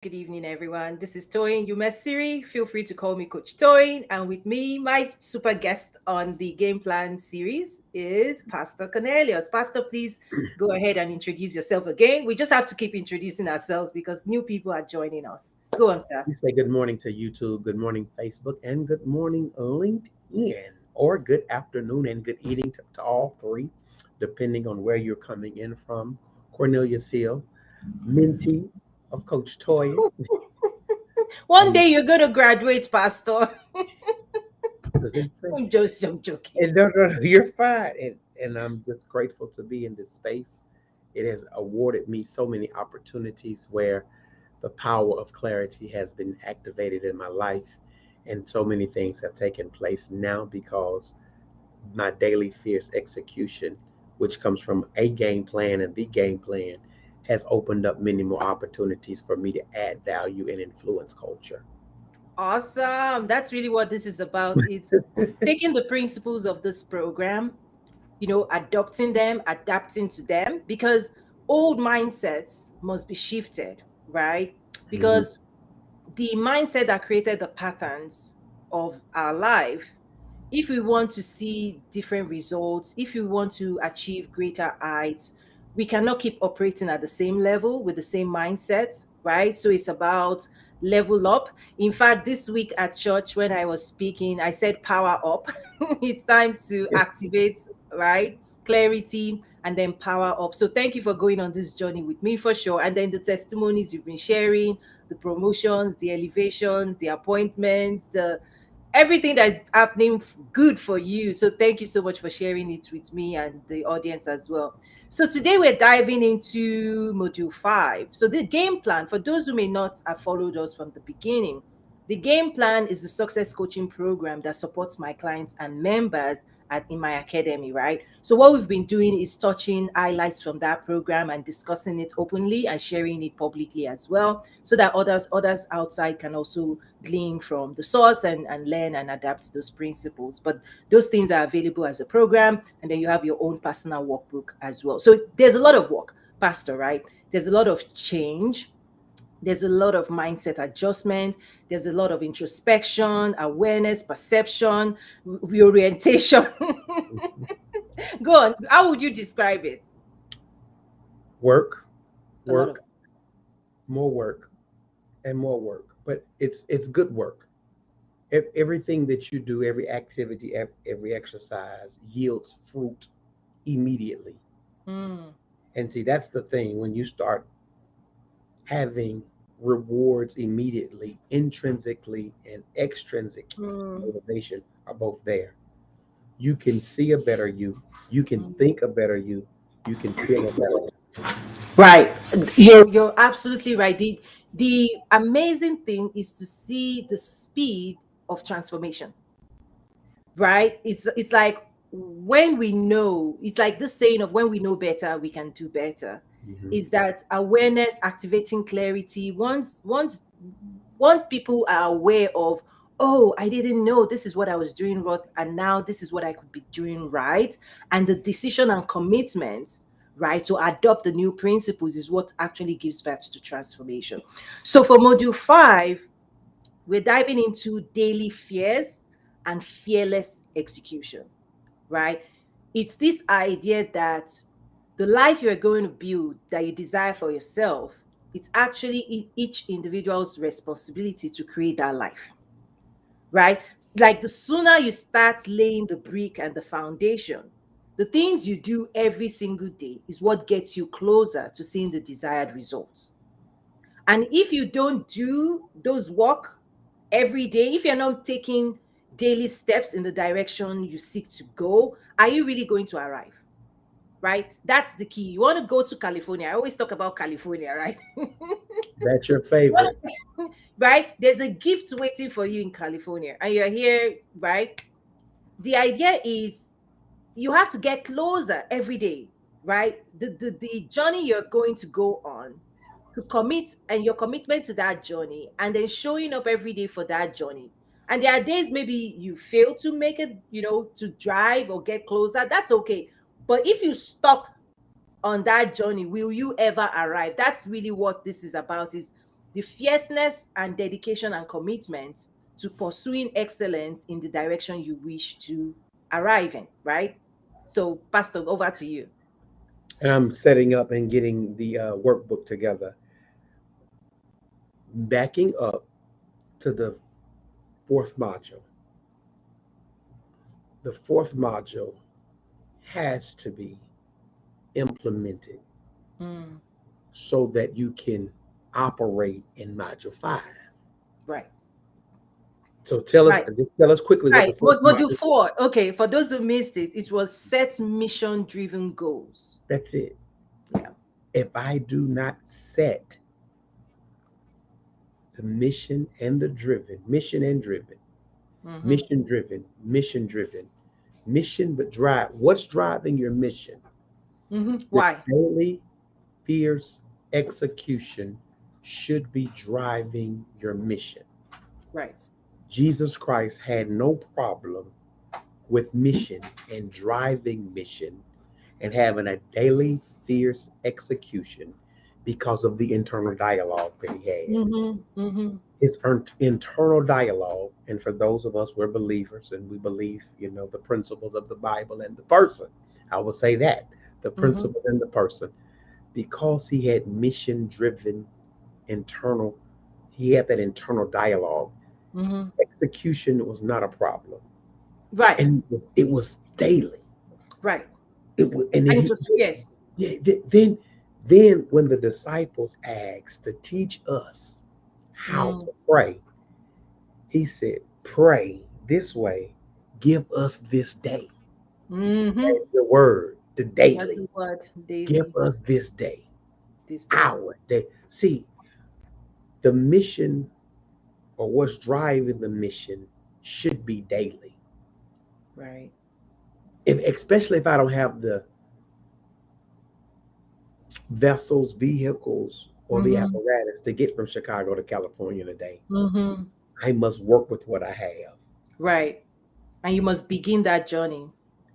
good evening, everyone. This is Toyin Umesiri. Feel free to call me Coach Toyin. And with me, my super guest on the game plan series is Pastor Cornelius. Pastor, please go ahead and introduce yourself again. We just have to keep introducing ourselves because new people are joining us. Go on, sir. We say good morning to YouTube, good morning Facebook, and good morning LinkedIn, or good afternoon and good evening to all three, depending on where you're coming in from. Cornelius Hill, mentee of Coach Toya. One And day you're going to graduate, Pastor. listen, I'm joking. and no, you're fine. And I'm just grateful to be in this space. It has awarded me so many opportunities where the power of clarity has been activated in my life. And so many things have taken place now because my daily fierce execution, which comes from a game plan and the game plan, has opened up many more opportunities for me to add value and influence culture. Awesome. That's really what this is about. It's taking the principles of this program, adopting them, adapting to them, because old mindsets must be shifted, right? Mhm. Because the mindset that created the patterns of our life, if we want to see different results, if we want to achieve greater heights, we cannot keep operating at the same level with the same mindset, right? So it's about level up. In fact, this week at church, when I was speaking, I said power up. It's time to activate, right? Clarity and then power up. So thank you for going on this journey with me for sure. And then the testimonies you've been sharing, the promotions, the elevations, the appointments, the everything that's happening good for you. So thank you so much for sharing it with me and the audience as well. So today we're diving into module 5. So the game plan, for those who may not have followed us from the beginning, the game plan is the success coaching program that supports my clients and members in my academy, right? So what we've been doing is touching highlights from that program and discussing it openly and sharing it publicly as well, so that others outside can also glean from the source and learn and adapt those principles. But those things are available as a program, and then you have your own personal workbook as well. So there's a lot of work, Pastor, right? There's a lot of change, there's a lot of mindset adjustment, there's a lot of introspection, awareness, perception, reorientation. Go on, how would you describe it? Work, A lot of work, more work, and more work. But it's good work. Everything that you do, every activity, every exercise yields fruit immediately. mm, And see, that's the thing. When you start having rewards immediately, intrinsically and extrinsic mm, motivation are both there. You can see a better you can mm. think a better you can feel a better. Right. You're absolutely right. The amazing thing is to see the speed of transformation, right? It's like when we know, it's like this saying of when we know better, we can do better. Mhm. Is that awareness, activating clarity. Once people are aware of, oh, I didn't know this is what I was doing wrong, and now this is what I could be doing right, and the decision and commitment, right, to adopt the new principles is what actually gives birth to transformation. So for module 5, we're diving into daily fears and fearless execution, right? It's this idea that the life you're going to build that you desire for yourself, it's actually each individual's responsibility to create that life, right? Like the sooner you start laying the brick and the foundation, the things you do every single day is what gets you closer to seeing the desired results. And if you don't do those work every day, if you're not taking daily steps in the direction you seek to go, are you really going to arrive? Right? That's the key. You want to go to California. I always talk about California, right? That's your favorite. Right? There's a gift waiting for you in California, and you're here, right? The idea is you have to get closer every day, right? The journey you're going to go on, to commit, and your commitment to that journey, and then showing up every day for that journey. And there are days maybe you fail to make it, to drive or get closer. That's okay. But if you stop on that journey, will you ever arrive? That's really what this is about. Is the fierceness and dedication and commitment to pursuing excellence in the direction you wish to arrive in, right? So, Pastor, over to you. And I'm setting up and getting the workbook together. Backing up to the fourth module. The fourth module has to be implemented Mm, so that you can operate in module five. right, So tell us, right, just tell us quickly what the right. fourth Module module. four. Okay, for those who missed it, it was set mission-driven goals. That's it. Yeah. If I do not set the mission and driven, Mm-hmm. mission driven, mission driven, mission, but drive. What's driving your mission? Mm-hmm. Your Why? daily, fierce execution should be driving your mission. Right. Jesus Christ had no problem with mission and driving mission and having a daily, fierce execution because of the internal dialogue that he had. Mm-hmm. Mm-hmm. His internal dialogue, and for those of us we're believers and we believe, the principles of the Bible and the person. I will say that the Mm-hmm. principle and the person, because he had mission driven internal, he had that internal dialogue. Mm-hmm. Execution was not a problem, Right. and it was daily. Right. It was, and then And it he, was fierce. yeah, then when the disciples asked to teach us how Mm. to pray, he said, "Pray this way. Give us this day." Mm-hmm. That's the word, the That's daily. the word Give daily us this day, this day. our day. See, the mission or what's driving the mission should be daily. Right. Especially if I don't have the vessels, vehicles, or the Mm-hmm. apparatus to get from Chicago to California today, Mm-hmm. I must work with what I have. Right. And you must begin that journey.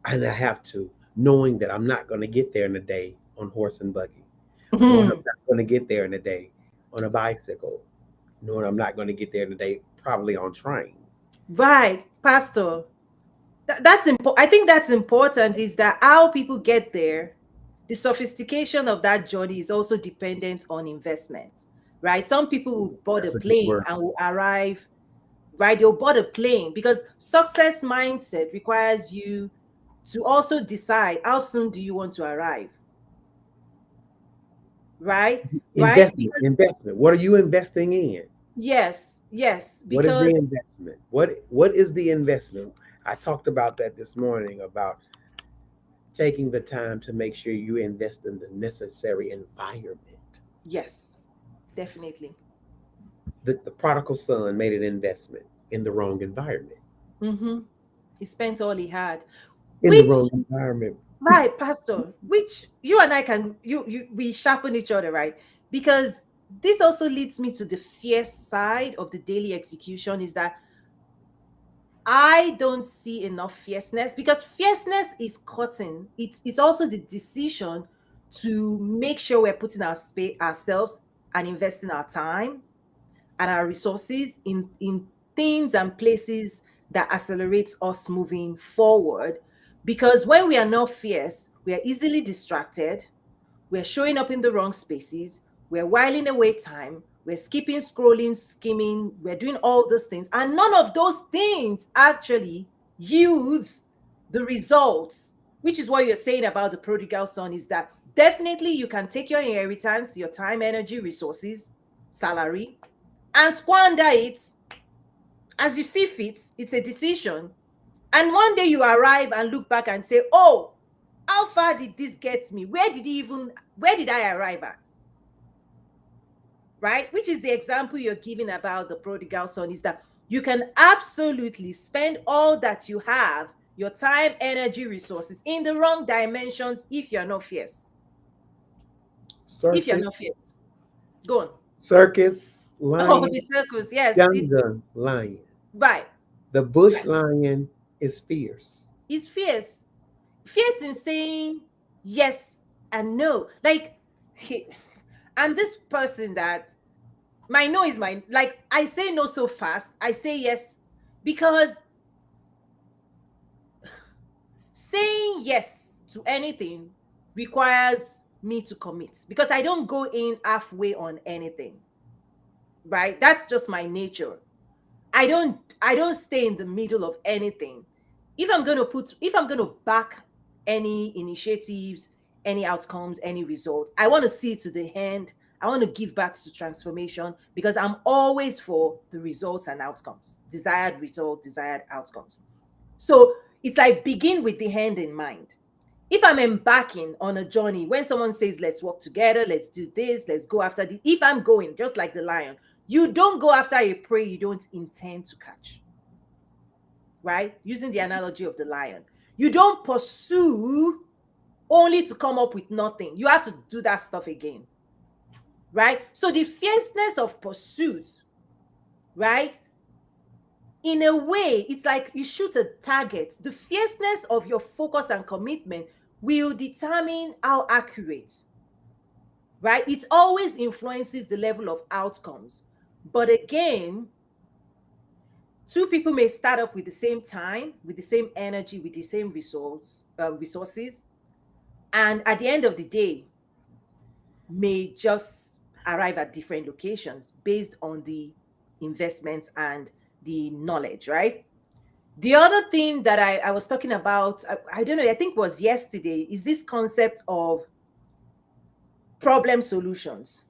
And I have to, knowing that I'm not going to get there in a day on horse and buggy, knowing I'm Mhm. not going to get there in a day on a bicycle, knowing I'm not going to get there in a day probably on train. Right, Pastor. That's important. I think that's important is that how people get there, the sophistication of that journey is also dependent on investment, right? Some people will board a That's a good plane word. and will arrive, right? They'll board a plane because success mindset requires you to also decide how soon do you want to arrive, right? Right? Investment, investment. What are you investing in? Yes, yes, What is the because investment? What is the investment? I talked about that this morning about taking the time to make sure you invest in the necessary environment. yes, definitely. The prodigal son made an investment in the wrong environment. Mm-hmm. He spent all he had, In the which wrong environment. right, Pastor, which you and I can we sharpen each other, right? Because this also leads me to the fierce side of the daily execution is that I don't see enough fierceness because fierceness is cutting. It's also the decision to make sure we're putting ourselves and investing our time and our resources in things and places that accelerates us moving forward. Because when we are not fierce, we are easily distracted, we're showing up in the wrong spaces, we're whiling away time, we're skipping, scrolling, skimming, we're doing all those things. And none of those things actually yields the results, which is what you're saying about the prodigal son is that definitely you can take your inheritance, your time, energy, resources, salary, and squander it as you see fit. It's a decision. And one day you arrive and look back and say, oh, how far did this get me? Where did I arrive at? Right? Which is the example you're giving about the prodigal son is that you can absolutely spend all that you have, your time, energy, resources in the wrong dimensions if you're not fierce. If you're Circus, not fierce. Go on. circus, Oh, the lion, circus. Yes, jungle lion. right. The bush lion is fierce. It's fierce. Fierce in saying yes and no. Like, I'm this person that My no is my, like, I say no so fast. I say yes because saying yes to anything requires me to commit, because I don't go in halfway on anything, right? That's just my nature. I don't stay in the middle of anything. If I'm going to back any initiatives, any outcomes, any results, I want to see it to the end. I want to give back to transformation, because I'm always for the results and outcomes, desired result, desired outcomes. So it's like begin with the end in mind. If I'm embarking on a journey, when someone says, let's work together, let's do this, let's go after this, if I'm going just like the lion, you don't go after a prey you don't intend to catch, right? Using the analogy of the lion, you don't pursue only to come up with nothing. You have to do that stuff again, right? So the fierceness of pursuit, right? In a way, it's like you shoot a target. The fierceness of your focus and commitment will determine how accurate, right? It always influences the level of outcomes. But again, two people may start up with the same time, with the same energy, with the same resources, and at the end of the day, may just arrive at different locations based on the investments and the knowledge, right? The other thing that I was talking about, I don't know, I think was yesterday, is this concept of problem solutions.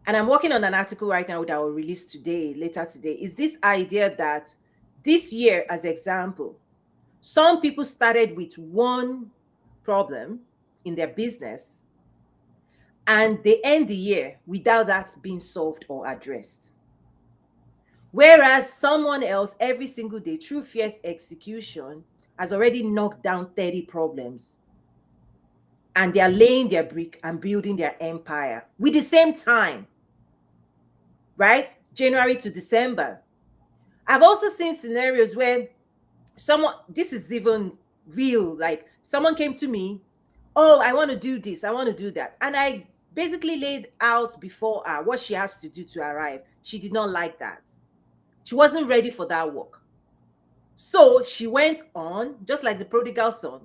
And I'm working on an article right now that I will release today, later today, is this idea that this year, as example, some people started with one problem in their business and they end the year without that being solved or addressed. Whereas someone else, every single day, through fierce execution, has already knocked down 30 problems, and they are laying their brick and building their empire with the same time, right? January to December. I've also seen scenarios where someone, this is even real, like someone came to me, oh, I want to do this, I want to do that. And I basically laid out before her what she has to do to arrive. She did not like that. She wasn't ready for that work. So she went on, just like the prodigal son.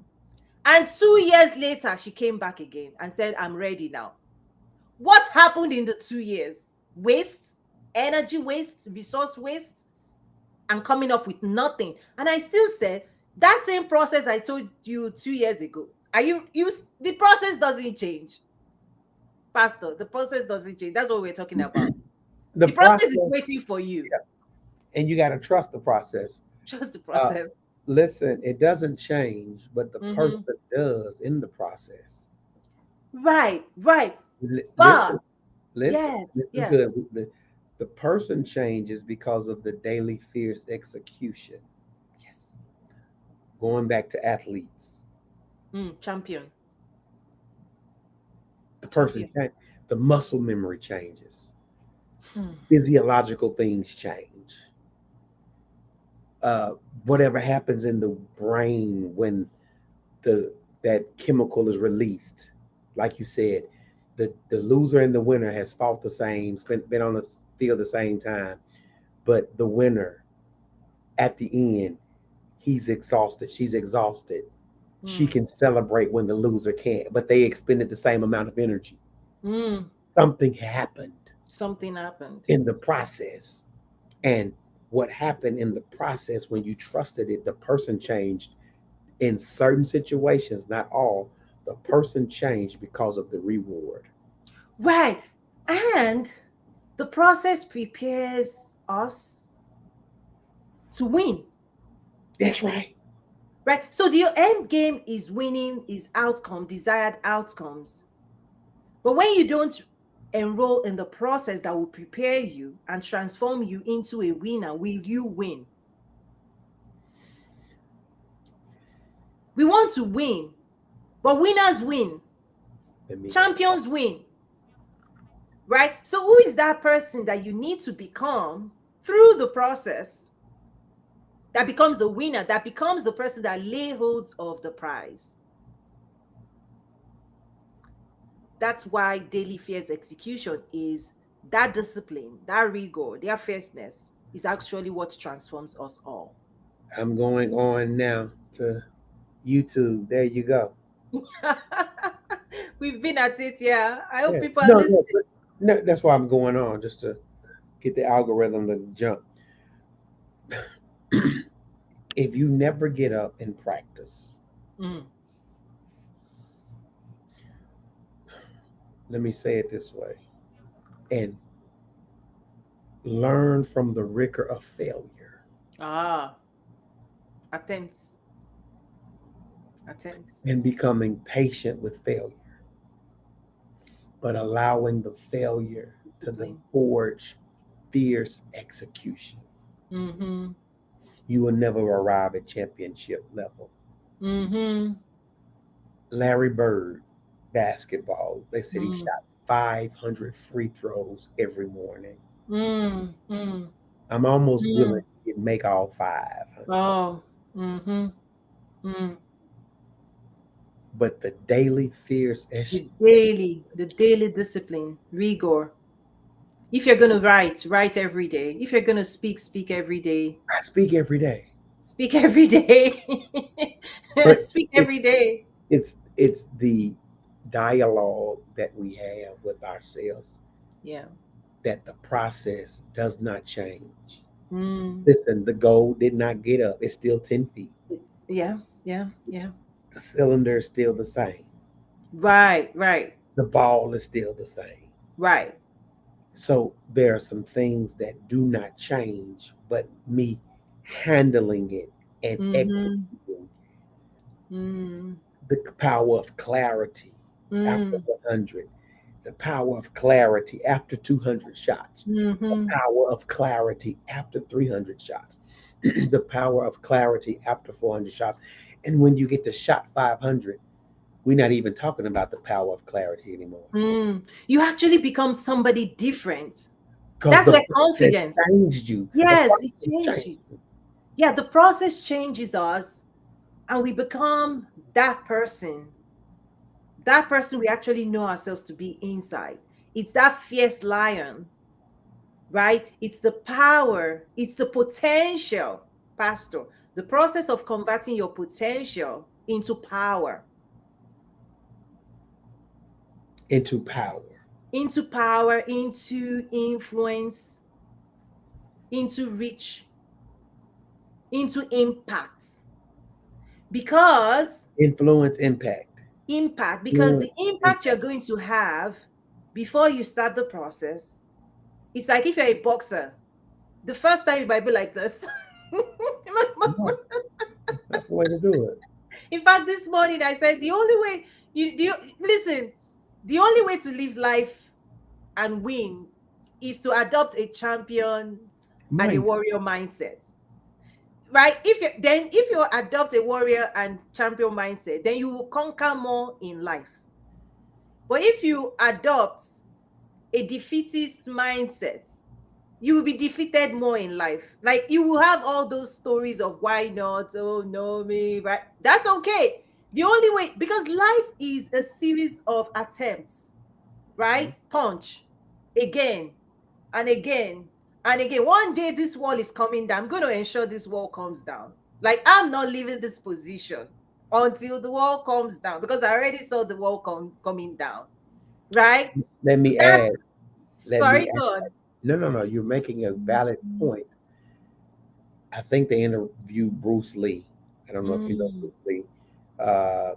And 2 years later, she came back again and said, I'm ready now. What happened in the 2 years? Waste, energy waste, resource waste, and coming up with nothing. And I still say that same process I told you 2 years ago. Are you the process doesn't change, Pastor. The process doesn't change. That's what we're talking about. The The process is process, waiting for you. yeah, and you got to trust the process. Just the Uh, process. Listen, it doesn't change, but the Hmm. person does in the process. Right, right. Listen, But listen, yes, listen yes, good. The person changes because of the daily fierce execution. yes. Going back to athletes, Champion, the person champion. change, the muscle memory changes, Hmm. physiological things change. Uh, Whatever happens in the brain when the that chemical is released, like you said, the loser and the winner has fought the same, been on the field the same time, but the winner at the end, he's exhausted, she's exhausted. She Hmm. can celebrate when the loser can't, but they expended the same amount of energy. Hmm. Something happened Something happened. in the process. And what happened in the process when you trusted it, the person changed in certain situations, not all. The person changed because of the reward. Right. And the process prepares us to win. That's right. Right. So the end game is winning, is outcome, desired outcomes. But when you don't enroll in the process that will prepare you and transform you into a winner, will you win? We want to win, but winners win, Let me champions win, right? So, who is that person that you need to become through the process that becomes a winner, that becomes the person that lay holds of the prize? That's why daily fears execution is That discipline, that rigor, their fierceness is actually what transforms us all. I'm going on now to YouTube. There you go. We've been at it, yeah. I hope Yeah. people are No, no, listening. but no, that's why I'm going on just to get the algorithm to jump. If you never get up and practice, Mm. let me say it this way, and learn from the rigor of failure Ah, attempts, attempts, and becoming patient with failure, but allowing the failure to the discipline. forge fierce execution. Mm-hmm. You will never arrive at championship level. Mm-hmm. Larry Bird, basketball, they said he Mm. shot 500 free throws every morning. Mm. Mm. I'm almost willing Mm. to make all 500. Oh. Mm-hmm. Mm. But the daily fierce The daily discipline, rigor. If you're gonna write, write every day. If you're gonna speak, speak every day. I speak every day, Speak every day. but Speak it, every day. it's the dialogue that we have with ourselves Yeah. that the process does not change. Mm. Listen, the goal did not get up. It's still 10 feet. Yeah. Yeah. It's, Yeah. the cylinder is still the same. Right. Right. The ball is still the same. Right. So there are some things that do not change, but me handling it and Mm-hmm. executing Mm. the power of clarity after Mm. 100, the power of clarity after 200 shots, the Mm-hmm. power of clarity after 300 shots, the power of clarity after 400 shots. And when you get to shot 500, we're not even talking about the power of clarity anymore Mm. You actually become somebody different. because That's the where process confidence. changed you. The Yes, it process changed changes. you. Yeah, the process changes us and we become that person. That person we actually know ourselves to be inside. It's that fierce lion, right? It's the power, it's the potential, Pastor. The process of converting your potential into power, Into power. into influence, into reach, into impact. Because Influence, impact. because Influence, the impact you're impact. going to have before you start the process, it's like if you're a boxer, the first time you might be like this. No, that's not the way to do it. In fact, this morning I said the only way listen, the only way to live life and win is to adopt a champion and a Mindset. warrior mindset. Right? If you adopt a warrior and champion mindset, then you will conquer more in life. But if you adopt a defeatist mindset, you will be defeated more in life. Like you will have all those stories of why not, oh no, me, right? That's okay. The only way, because life is a series of attempts, right? Punch again and again and again. One day this wall is coming down. I'm going to ensure this wall comes down. Like I'm not leaving this position until the wall comes down because I already saw the wall coming down, right? Let me That's add, let me sorry, add. God. No, no, no. You're making a valid point. I think they interviewed Bruce Lee. I don't know if you know Mm, Bruce Lee. Uh,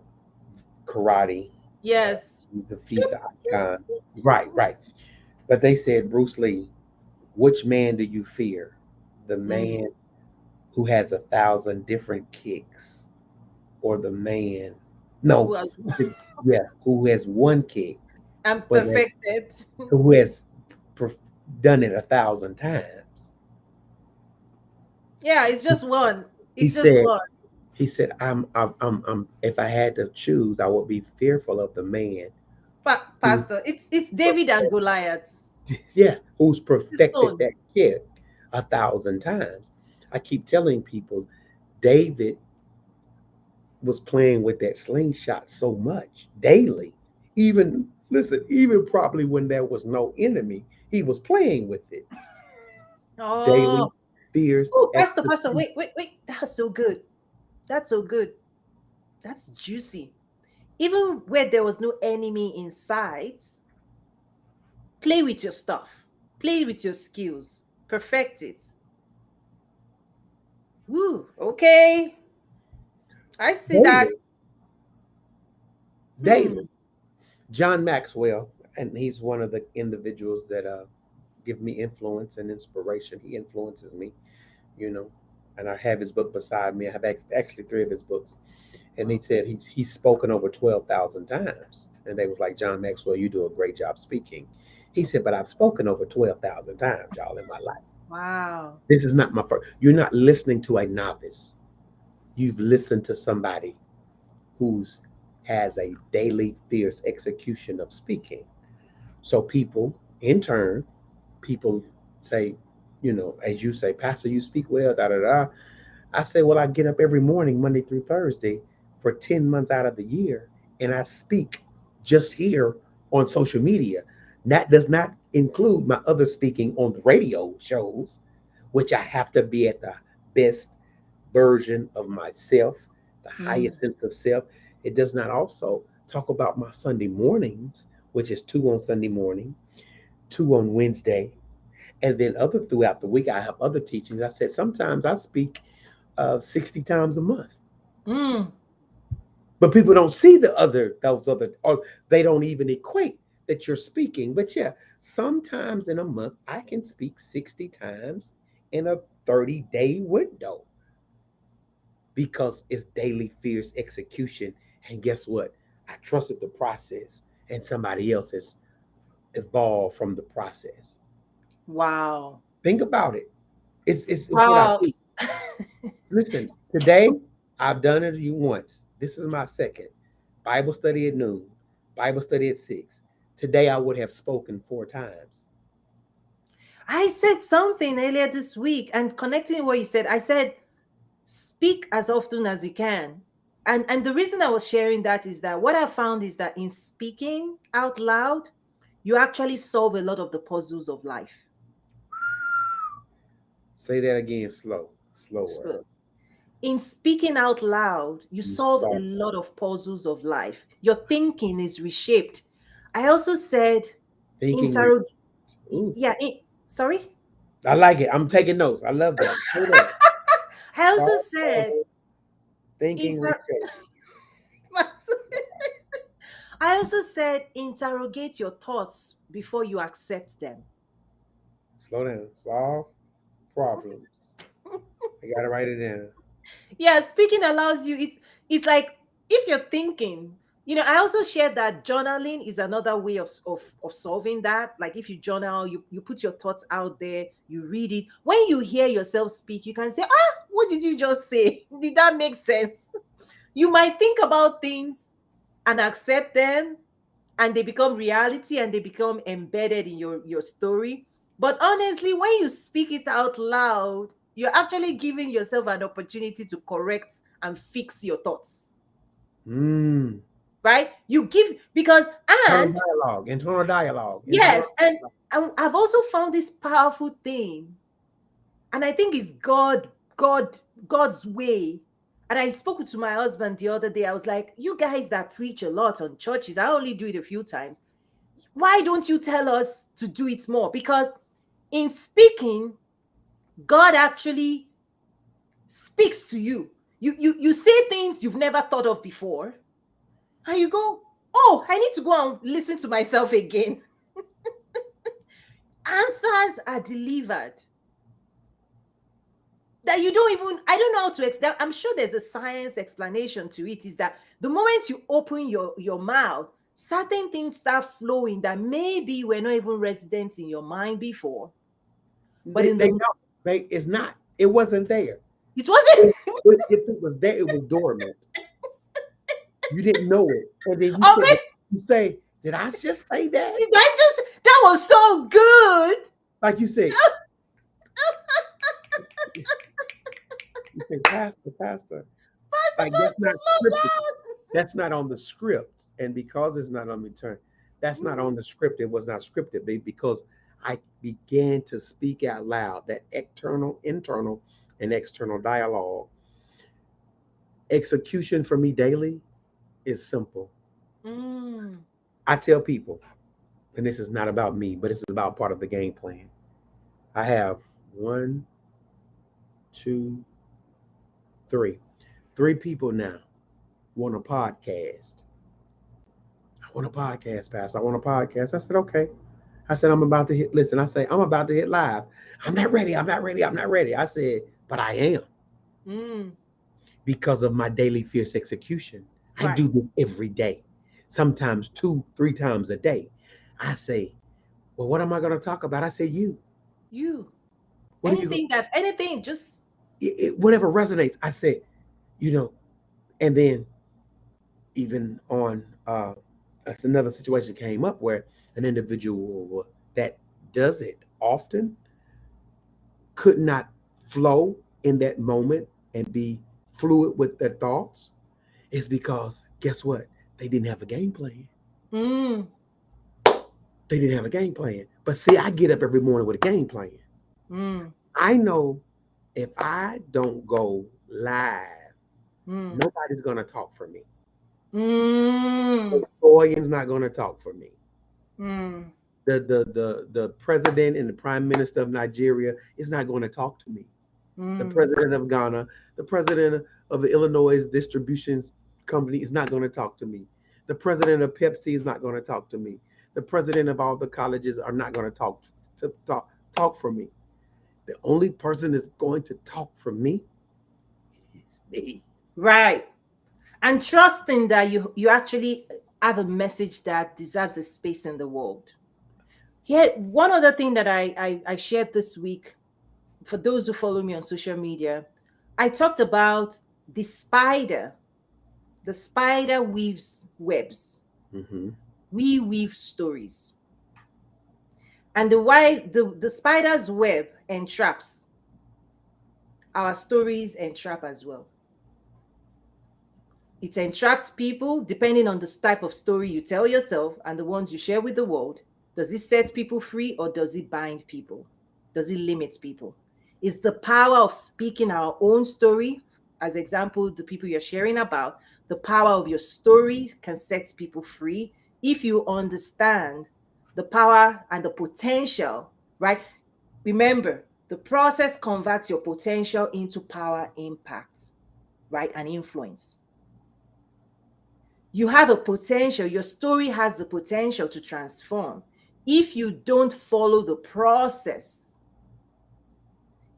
Karate. Uh, yes. he's a FIFA icon. Right, right. But they said, Bruce Lee, which man do you fear? The Mm. man who has 1,000 different kicks, or the man, no, Well, yeah, who has one kick, I'm but perfected. who has perf- done it 1,000 times. Yeah, it's just one. He It's just said, one. if I had to choose, I would be fearful of the man who, Pastor, it's David and Goliath. yeah, who's The perfected stone. that kick 1,000 times. I keep telling people, David was playing with that slingshot so much daily. Even listen, even probably when there was no enemy, He was playing with it. Oh, Daily, fierce oh, Pastor, execution. wait. That's so good. That's so good. That's juicy. Even where there was no enemy in sight, play with your stuff, play with your skills, perfect it. Woo, okay. I see that. Daily, Hmm. daily. John Maxwell, and he's one of the individuals that give me influence and inspiration. He influences me, you know. And I have his book beside me. I have actually three of his books. And he said he's spoken over 12,000 times. And they was like, John Maxwell, you do a great job speaking. He said, but I've spoken over 12,000 times, y'all, in my life. Wow. This is not my first. You're not listening to a novice. You've listened to somebody who's has a daily fierce execution of speaking. So people, in turn, people say, as you say, Pastor, you speak well, da da da. I say, well, I get up every morning, Monday through Thursday, for 10 months out of the year, and I speak just here on social media. That does not include my other speaking on the radio shows, which I have to be at the best version of myself, the Mm. highest sense of self. It does not also talk about my Sunday mornings, which is two on Sunday morning, two on Wednesday, and then other throughout the week. I have other teachings. I said sometimes I speak 60 times a month, Mm. but people don't see those other, or they don't even equate that you're speaking. But yeah, sometimes in a month I can speak 60 times in a 30-day window because it's daily fierce execution. And guess what? I trusted the process, and somebody else has evolved from the process. Wow. Think about it. It's what I Wow. do. Listen, today I've done it you once. This is my second. Bible study at noon, Bible study at 6. Today I would have spoken 4 times. I said something earlier this week and connecting what you said, I said, speak as often as you can. And the reason I was sharing that is that what I found is that in speaking out loud, you actually solve a lot of the puzzles of life. Say that again slower. So in speaking out loud, you You solve a start lot of puzzles of life. Your thinking is reshaped. I also said, thinking. interrog Ooh, yeah, sorry. I like it. I'm taking notes. I love that. Say that. I also Solve said, puzzles, thinking inter reshape. I also said, interrogate your thoughts before you accept them. Slow down. Solve problems. I gotta write it down. Yeah, speaking allows you, it's like if you're thinking, I also shared that journaling is another way of solving that. Like if you journal, you put your thoughts out there, you read it. When you hear yourself speak, you can say, what did you just say? Did that make sense? You might think about things and accept them, and they become reality and they become embedded in your story. But honestly, when you speak it out loud, you're actually giving yourself an opportunity to correct and fix your thoughts, Mm. right? You give because Internal and dialogue. Internal dialogue. Internal yes, and dialogue. I've also found this powerful thing, and I think it's God's way. And I spoke to my husband the other day. I was like, you guys that preach a lot on churches, I only do it a few times. Why don't you tell us to do it more? Because in speaking, God actually speaks to you. You say things you've never thought of before, and you go, oh, I need to go and listen to myself again. Answers are delivered that you don't even, I don't know how to explain. I'm sure there's a science explanation to it. Is that the moment you open your mouth, certain things start flowing that maybe were not even residents in your mind before. But They in they the don't. It's not. It wasn't there. it wasn't. If it was there, it was dormant. You didn't know it, and then you Oh, said, you say, "Did I just say that?" did I just, that was so good. Like you said, you say, "Pastor, Pastor." Pastor, Like that's Pastor, not slow scripted. down. That's not on the script, and because it's not on the turn, that's not on the script. It was not scripted because I began to speak out loud. That internal, and external dialogue. Execution for me daily is simple. Mm. I tell people, and this is not about me, but it's about part of the game plan. I have one, two, three. Three people now want a podcast. I want a podcast, Pastor. I want a podcast. I said, okay. I said, I'm about to hit, listen, I say, I'm about to hit live. I'm not ready. I'm not ready. I'm not ready. I said, but I am Mm. because of my daily fierce execution. I Right. do this every day, sometimes two, three times a day. I say, well, what am I going to talk about? I say, you. You. What are you going Anything, just whatever resonates. I said, you know, and then even on that's another situation came up where an individual that does it often could not flow in that moment and be fluid with their thoughts is because guess what? They didn't have a game plan. mm. They didn't have a game plan. But see, I get up every morning with a game plan. Mm. I know if I don't go live, Mm. nobody's gonna talk for me. The Mm. historian's not gonna talk for me. Mm. The president and the prime minister of Nigeria is not going to talk to me. The Mm. president of Ghana, the president of the Illinois distribution company is not going to talk to me. The president of Pepsi is not going to talk to me. The president of all the colleges are not going to talk for me. The only person that's going to talk for me is me. Right. And trusting that you actually have a message that deserves a space in the world. Here, one other thing that I shared this week for those who follow me on social media, I talked about the spider. The spider weaves webs. Mm-hmm. We weave stories. And the spider's web entraps, our stories entrap as well. It entraps people depending on the type of story you tell yourself and the ones you share with the world. Does it set people free or does it bind people? Does it limit people? It's the power of speaking our own story. As example, the people you're sharing about, the power of your story can set people free if you understand the power and the potential, right? Remember, the process converts your potential into power, impact, right? And influence. You have a potential, your story has the potential to transform. If you don't follow the process,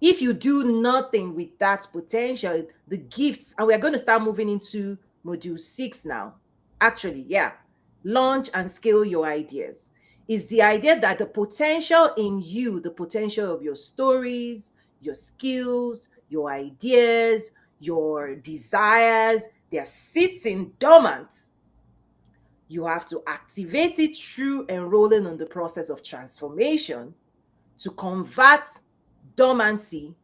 if you do nothing with that potential, the gifts, and we're going to start moving into module 6 now. Actually, yeah. Launch and scale your ideas. Is the idea that the potential in you, the potential of your stories, your skills, your ideas, your desires, they're sitting dormant. You have to activate it through enrolling in the process of transformation to convert dormancy,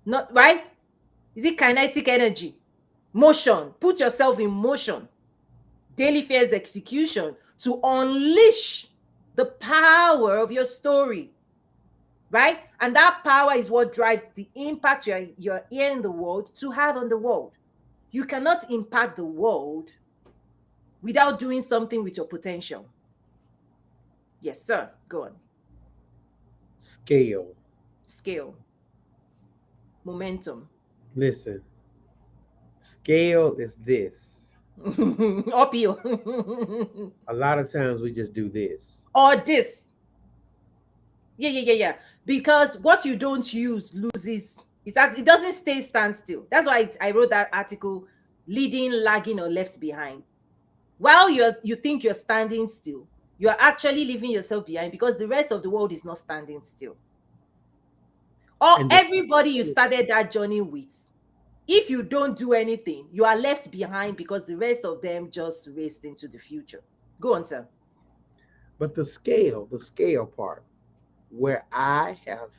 not right? Is it kinetic energy? Motion. Put yourself in motion. Daily fears execution to unleash the power of your story, right? And that power is what drives the impact you're here in the world to have on the world. You cannot impact the world without doing something with your potential. Yes, sir. Go on. Scale. Scale, momentum. Listen, scale is this. Uphill. A lot of times we just do this. Or this. Yeah. Because what you don't use loses. It doesn't stay stand still. That's why I wrote that article, leading, lagging, or left behind. While you think you're standing still, you are actually leaving yourself behind because the rest of the world is not standing still. Or And the everybody you started that journey with, if you don't do anything, you are left behind because the rest of them just raced into the future. Go on, sir. But the scale part, where I have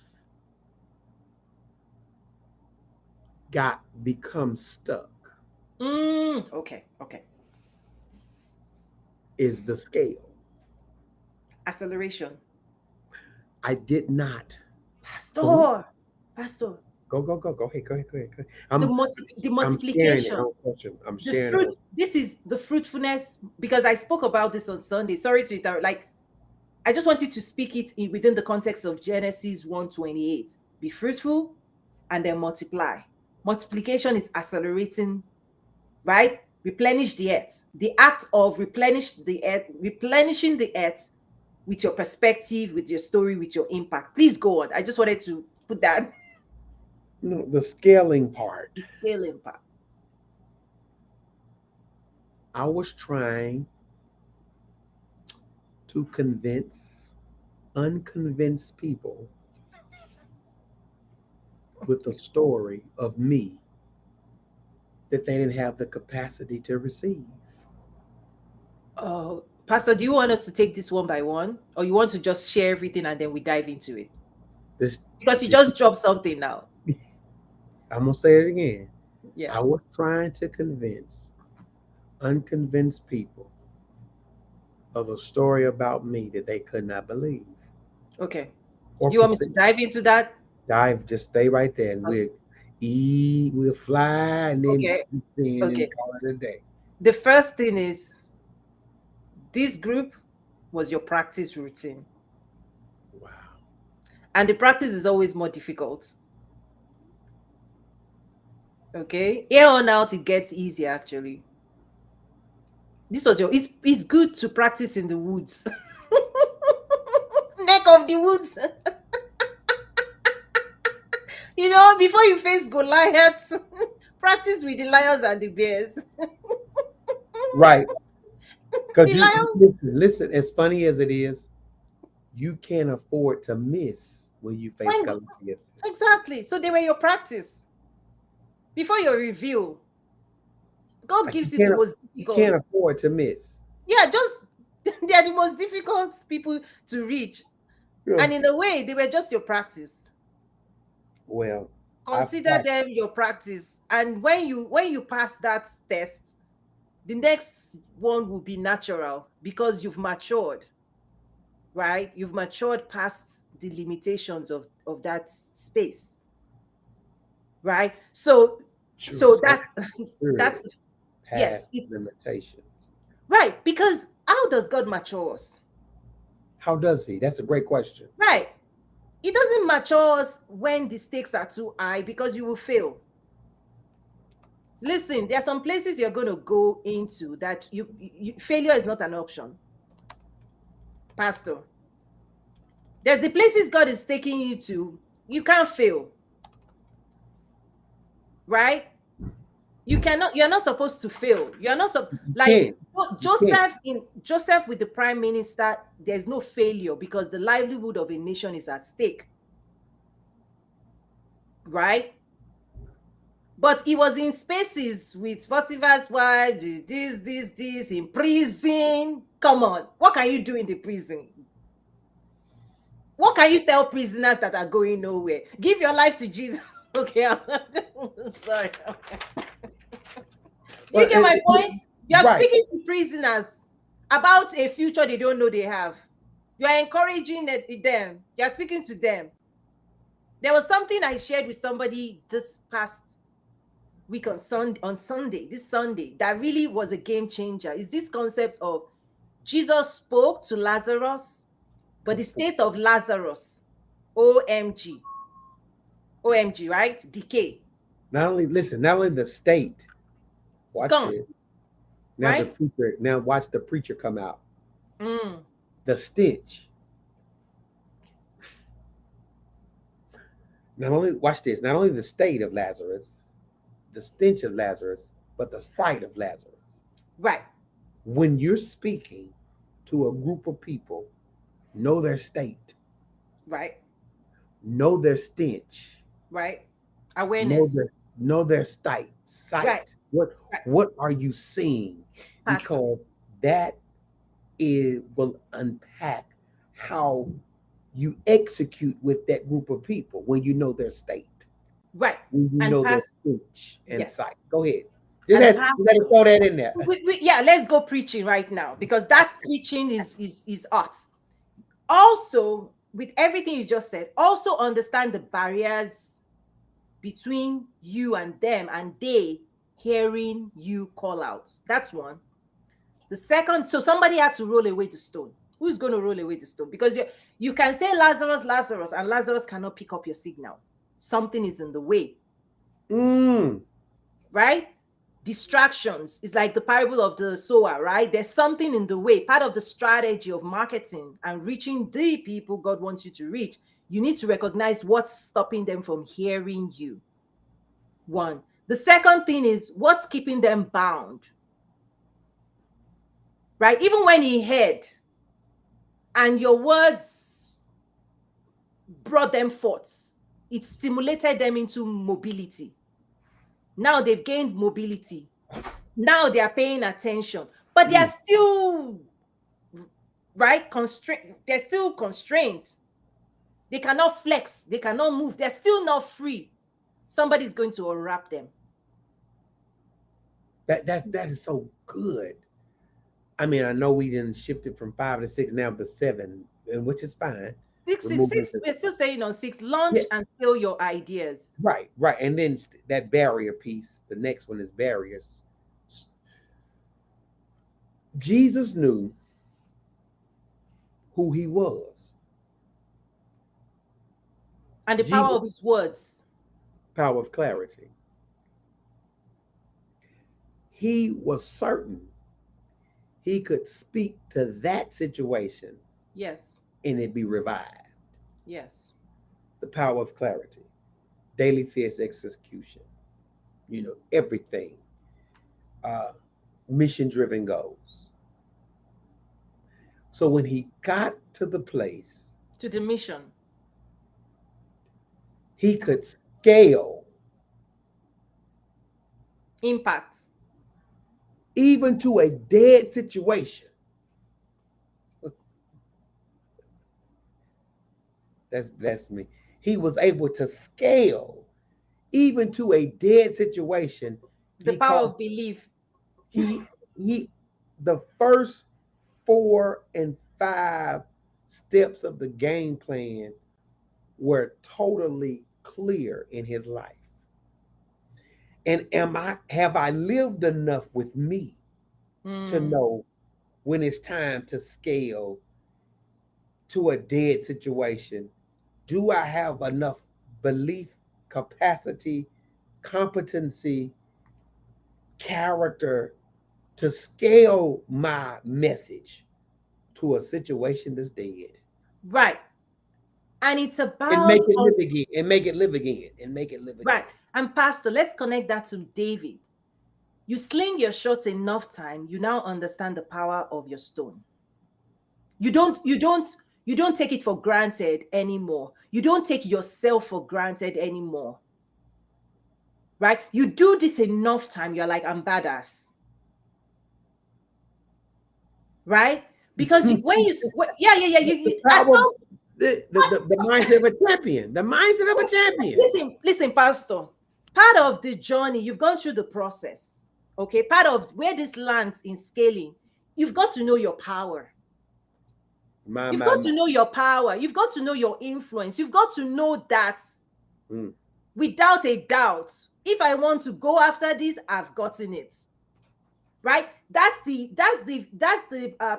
got become stuck, Okay. is the scale. Acceleration. I did not. So Pastor, Pastor, go. Go ahead. Go ahead. Go ahead. Go ahead. the I'm sharing it multiplication, on social. I'm the sharing it fruit. on. This is the fruitfulness because I spoke about this on Sunday. Sorry to interrupt. Like I just want you to speak it in, within the context of Genesis 1:28. Be fruitful and then multiply. Multiplication is accelerating, right? Replenish the earth. The act of replenishing the earth with your perspective, with your story, with your impact. Please go on. I just wanted to put that No, the scaling part. the scale impact. I was trying to convince unconvinced people with the story of me that they didn't have the capacity to receive. Oh, Pastor, do you want us to take this one by one, or you want to just share everything and then we dive into it? This, Because you just dropped something now. I'm gonna say it again. Yeah. I was trying to convince unconvinced people of a story about me that they could not believe Okay. or Do you want me to perceive. dive into that? Dive, just stay right there, and we'll eat, we'll fly, and then Okay. then Okay. and call it a day. The first thing is this group was your practice routine. Wow. And the practice is always more difficult. Okay. Here on out, it gets easier actually. This was your it's good to practice in the woods. Neck of the woods. Before you face Goliath, practice with the lions and the bears. Right. Because The you lion listen, as funny as it is, you can't afford to miss when you face when Goliath. exactly. So they were your practice. Before your review, God Like gives you the most you can't difficult. afford to miss. Yeah, just they are the most difficult people to reach. Yeah. And in a way, they were just your practice. Well, I've Consider practiced. them your practice. And when you pass that test, the next one will be natural because you've matured, right? You've matured past the limitations of that space, right? So True. so So that's spirit yes, past it's limitations. right because how does God mature us? How does he? That's a great question. Right. It doesn't mature us when the stakes are too high because you will fail. Listen, there are some places you're going to go into that failure is not an option, Pastor. There's the places God is taking you to, you can't fail, right? You're not supposed to fail. You're not You like can't. You can't. Joseph with the prime minister, there's no failure because the livelihood of a nation is at stake, right? But he was in spaces with Potiphar's wife, this, in prison. Come on, what can you do in the prison? What can you tell prisoners that are going nowhere? Give your life to Jesus. Okay, I'm sorry. Do you But get my point? You are right. speaking to prisoners about a future they don't know they have. You are encouraging them. You are speaking to them. There was something I shared with somebody this past week on Sunday, this Sunday, that really was a game changer. Is this concept of Jesus spoke to Lazarus, but the state of Lazarus, OMG, OMG, right? Decay, Not only listen, not only the state. Watch gone, this. Now the right? preacher. Now watch the preacher come out. Mm, The stench. Not only watch this. Not only the state of Lazarus, the stench of Lazarus, but the sight of Lazarus. right, When you're speaking to a group of people, know their state, right, know their stench, right. know Awareness, their sight. right, Sight. right. What are you seeing? Pastor, Because that is will unpack how you execute with that group of people when you know their state, right. when you And know their pastor, speech and yes. sight. Go ahead. And the Just had to pastor, throw that in there. yeah, let's go preaching right now because that preaching is art. Also, with everything you just said, also understand the barriers between you and them and they hearing you call out. That's one. The second, so somebody had to roll away the stone. Who's going to roll away the stone? Because you can say Lazarus, Lazarus, and Lazarus cannot pick up your signal. Something is in the way, Mm. right? Distractions is like the parable of the sower, right? There's something in the way. Part of the strategy of marketing and reaching the people God wants you to reach, you need to recognize what's stopping them from hearing you. One. The second thing is what's keeping them bound, right? Even when he heard and your words brought them forth, it stimulated them into mobility. Now they've gained mobility. Now they are paying attention, but they are Mm. still, right, constrained. They're still constrained. They cannot flex. They cannot move. They're still not free. Somebody's going to unwrap them. That is so good. I mean, I know we didn't shift it from 5 to 6 now to 7, and which is fine. Six, We're six, moving six. to We're still staying on six. Launch yeah, and steal your ideas. right, right, and then that barrier piece. The next one is barriers. Jesus knew who he was. And the power Jesus, of his words. power of clarity. He was certain he could speak to that situation Yes. and it be revived. Yes. The power of clarity, daily fierce execution, everything, uh, mission driven goals. So when he got to the place, To the mission. he could scale Impact. even to a dead situation. That's me. He was able to scale even to a dead situation The power because of belief. he he the first 4 and 5 steps of the game plan were totally clear in his life. And have I lived enough with me to Mm. know when it's time to scale to a dead situation? Do I have enough belief, capacity, competency, character to scale my message to a situation that's dead Right. And it's and about make it live again and make it live again and make it live right. again? And Pastor, let's connect that to David. You sling your shots enough time, you now understand the power of your stone. You don't take it for granted anymore. You don't take yourself for granted anymore. Right? You do this enough time, you're like, I'm badass. Right? Because The at power, some the mindset of a champion, the mindset of a champion. listen, Pastor. Part of the journey, you've gone through the process. Okay, part of where this lands in scaling, you've got to know your power. My, You've my, got my. to know your power. You've got to know your influence. You've got to know that Mm. without a doubt, if I want to go after this, I've gotten it. Right? That's the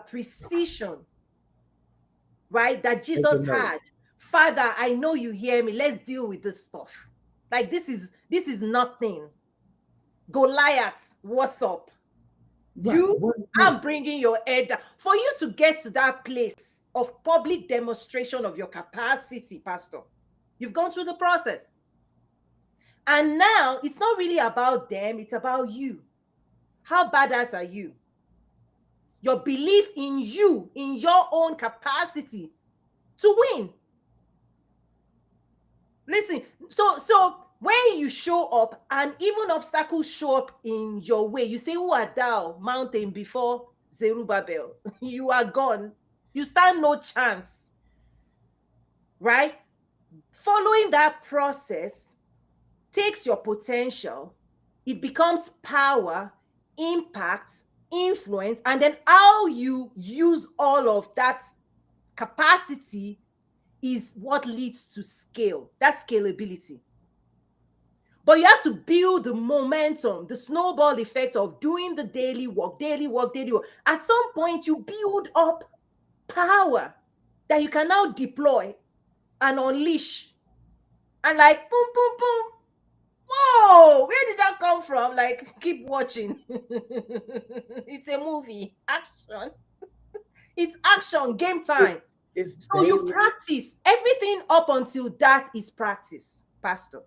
precision, right? That Make a Jesus note. had. Father, I know you hear me. Let's deal with this stuff. Like this is nothing. Goliath, what's up? Right. You What is are this? bringing your head down. For you to get to that place of public demonstration of your capacity, Pastor, you've gone through the process. And now it's not really about them, it's about you. How badass are you? Your belief in you, in your own capacity to win. Listen, so when you show up and even obstacles show up in your way, you say, who art thou, mountain before Zerubbabel? You are gone. You stand no chance, right? Following that process takes your potential, it becomes power, impact, influence, and then how you use all of that capacity is what leads to scale, that scalability. But you have to build the momentum, the snowball effect of doing the daily work, daily work, daily work. At some point, you build up power that you can now deploy and unleash. And like, boom, boom, boom. Whoa, where did that come from? Like, keep watching. It's a movie. Action. It's action, game It, time. it's So you daily. practice everything up until that is practice, Pastor.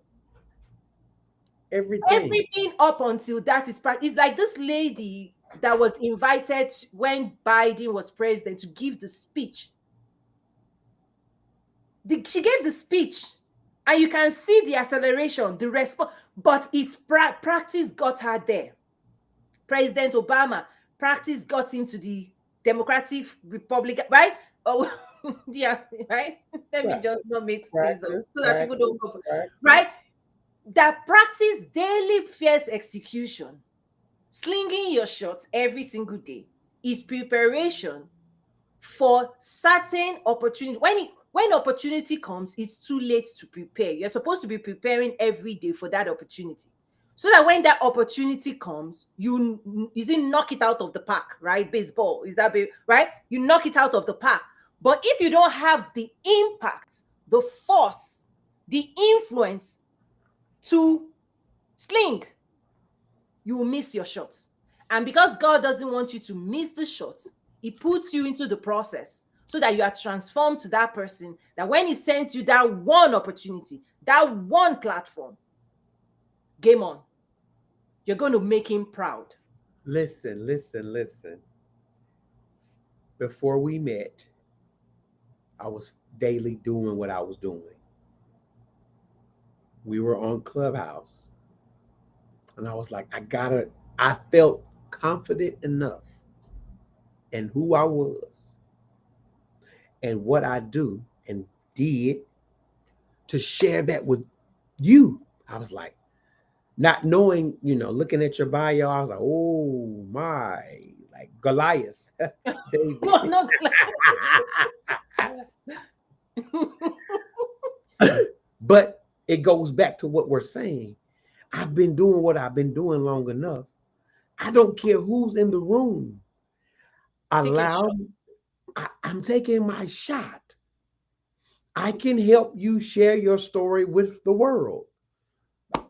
Everything. Everything up until that is practice. It's like this lady that was invited when Biden was president to give the speech. She gave the speech, and you can see the acceleration, the response, but it's practice got her there. President Obama, practice got into the Democratic Republic, right? Oh, yeah, right. Let me Right. just not mix things up Practice, so that people practice, don't go, practice. right? That practice daily fierce execution, slinging your shots every single day, is preparation for certain opportunity. When opportunity comes, it's too late to prepare. You're supposed to be preparing every day for that opportunity, so that when that opportunity comes, knock it out of the park, right? Baseball, is that right? You knock it out of the park. But if you don't have the impact, the force, the influence to sling, you will miss your shot. And because God doesn't want you to miss the shot, He puts you into the process so that you are transformed to that person, that when He sends you that one opportunity, that one platform, game on. You're going to make Him proud. Listen, listen, listen. Before we met, I was daily doing what I was doing. We were on Clubhouse, and I was like, I felt confident enough in who I was and what I do and did to share that with you. I was like, not knowing, looking at your bio, I was like, oh my, like Goliath, David. I'm not But it goes back to what we're saying. I've been doing what I've been doing long enough. I don't care who's in the room. Take your Allow shot. I'm taking my shot. I can help you share your story with the world.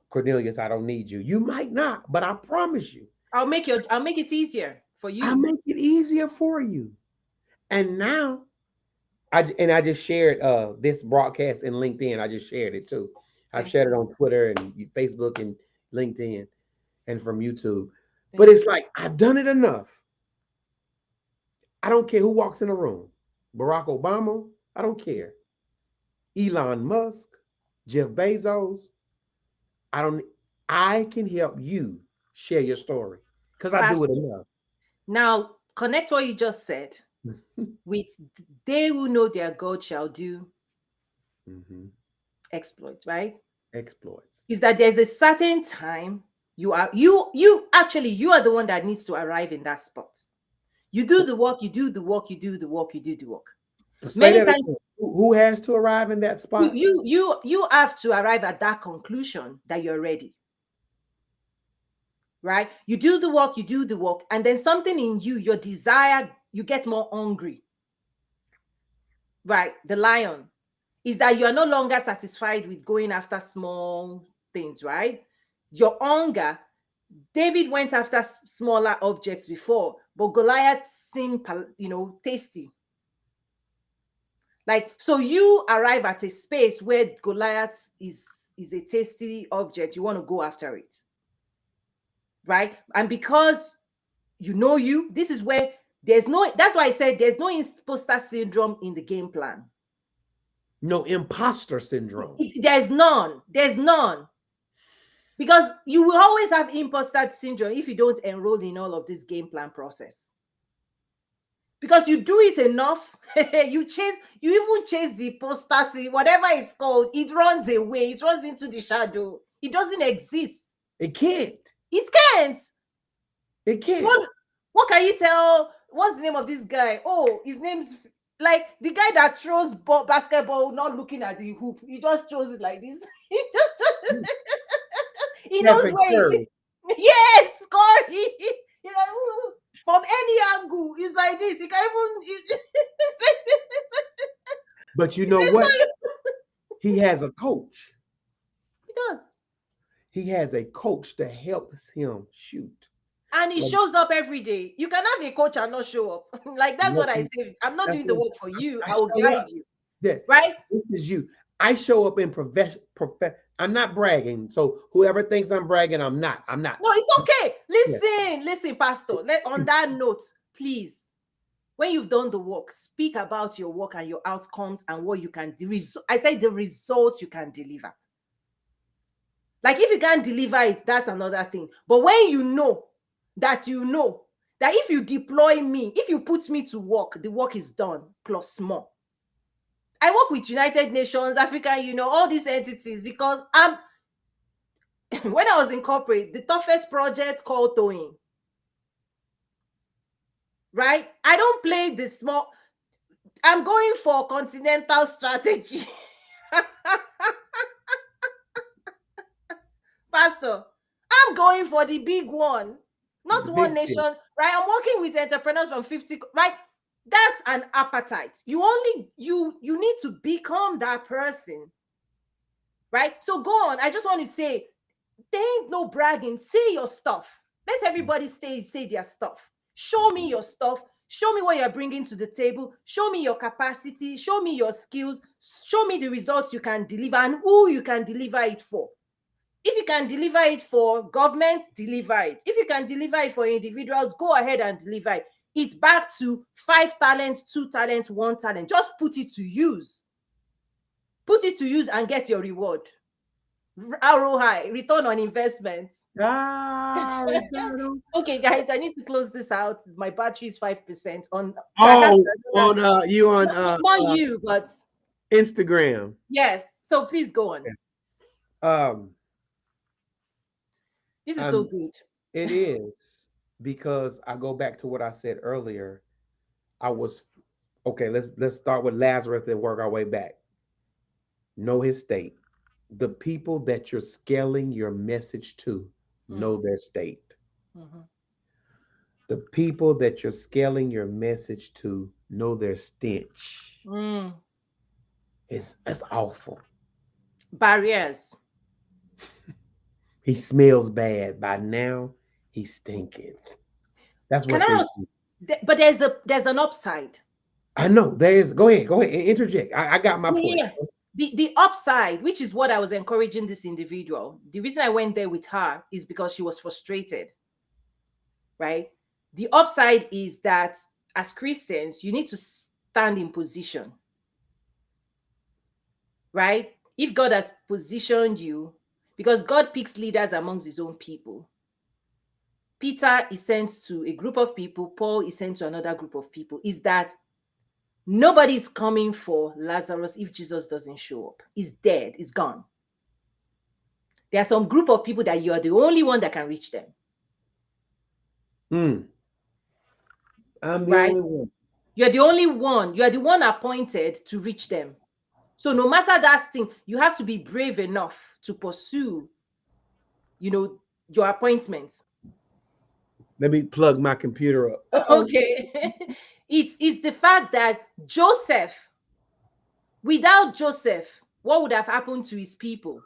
Cornelius, I don't need you. You might not, but I promise you, I'll make it easier for I'll you. make it easier for you. And now I just shared this broadcast in LinkedIn. I just shared it too. I've Thank shared it you. on Twitter and Facebook and LinkedIn and from YouTube. But Thank it's you. like I've done it enough. I don't care who walks in the room. Barack Obama, I don't care. Elon Musk, Jeff Bezos, I don't I can help you share your story because I do it Pastor. enough. Now connect what you just said with they who know their God shall do Mhm. exploits, right? Exploits. Is that there's a certain time you are the one that needs to arrive in that spot. You do the work, you do the work, you do the work, you do the work. Say Many that times again. Who has to arrive in that spot? you have to arrive at that conclusion that you're ready, right? You do the work, you do the work, and then something in you, your desire, you get more hungry, right? The lion is that you are no longer satisfied with going after small things, right? Your hunger, David went after smaller objects before, but Goliath seemed, tasty. Like, so you arrive at a space where Goliath is a tasty object. You want to go after it, right? And because this is where that's why I said there's no imposter syndrome in the game plan. No imposter syndrome. There's none. There's none. Because you will always have imposter syndrome if you don't enroll in all of this game plan process. Because you do it enough, you even chase the imposter, whatever it's called, it runs away, it runs into the shadow. It doesn't exist. It can't. It can't. It can't. What can you tell? What's the name of this guy? Oh, his name's Like the guy that throws basketball, not looking at the hoop, he just throws it like this. He just he knows Stephen where it is. Curry. Yes, Corey. He's like, "Ooh." From any angle, it's like this. He can even. It's like this. But you know It's what? not. He has a coach. He does, He has a coach that helps him shoot. and he Like, shows up every day. You can have a coach and not show up. Like that's what I nothing. say. I'm not That's doing the what work for you. I I will show guide up. you, Yeah, right? this is you. I show up in I'm not bragging. So whoever thinks I'm bragging, I'm not. I'm not. No, it's okay. Yeah. Listen, Pastor. On that note, please, when you've done the work, speak about your work and your outcomes and what you can do. I say the results you can deliver. Like if you can't deliver it, that's another thing. But when you know that if you deploy me, if you put me to work, the work is done plus more. I work with United Nations, African Union, all these entities because I'm when I was in corporate, the toughest project called towing. Right? I don't play the small. I'm going for continental strategy. Pastor, I'm going for the big one, The not one big nation, thing. right? I'm working with entrepreneurs from 50, right? That's an appetite. You need to become that person, right? So go on. I just want to say, there ain't no bragging. Say your stuff. Let everybody say their stuff. Show me your stuff. Show me what you're bringing to the table. Show me your capacity. Show me your skills. Show me the results you can deliver and who you can deliver it for. If you can deliver it for government, deliver it. If you can deliver it for individuals, go ahead and deliver it. It's back to 5 talents, 2 talents, 1 talent. Just put it to use. Put it to use and get your reward. ROI, return on investment. Return on. Okay, guys, I need to close this out. My battery is 5% on. So I have Oh, to. on you on Not you, but Instagram. yes. So please go on. Um, This is so um, good. it is because I go back to what I said earlier. I was okay. Let's start with Lazarus and work our way back. Know his state. The people that you're scaling your message to know Mhm, their state. mhm. The people that you're scaling your message to know their stench. Mm. That's awful. Barriers. He smells bad. By now, he's stinking. That's Can what I they also, see. but there's an upside. I know there is. Go ahead, interject. I got my point. Yeah. The upside, which is what I was encouraging this individual. The reason I went there with her is because she was frustrated, right? The upside is that as Christians, you need to stand in position, right? If God has positioned you, because God picks leaders amongst his own people. Peter is sent to a group of people, Paul is sent to another group of people. Is that nobody is coming for Lazarus if Jesus doesn't show up. He's dead, he's gone. There are some group of people that you are the only one that can reach them. I'm the Right? only one. You're the only one. You are the one appointed to reach them. So no matter that thing, you have to be brave enough to pursue, your appointments. Let me plug my computer up. Uh-oh. Okay. It's the fact that without Joseph, what would have happened to his people?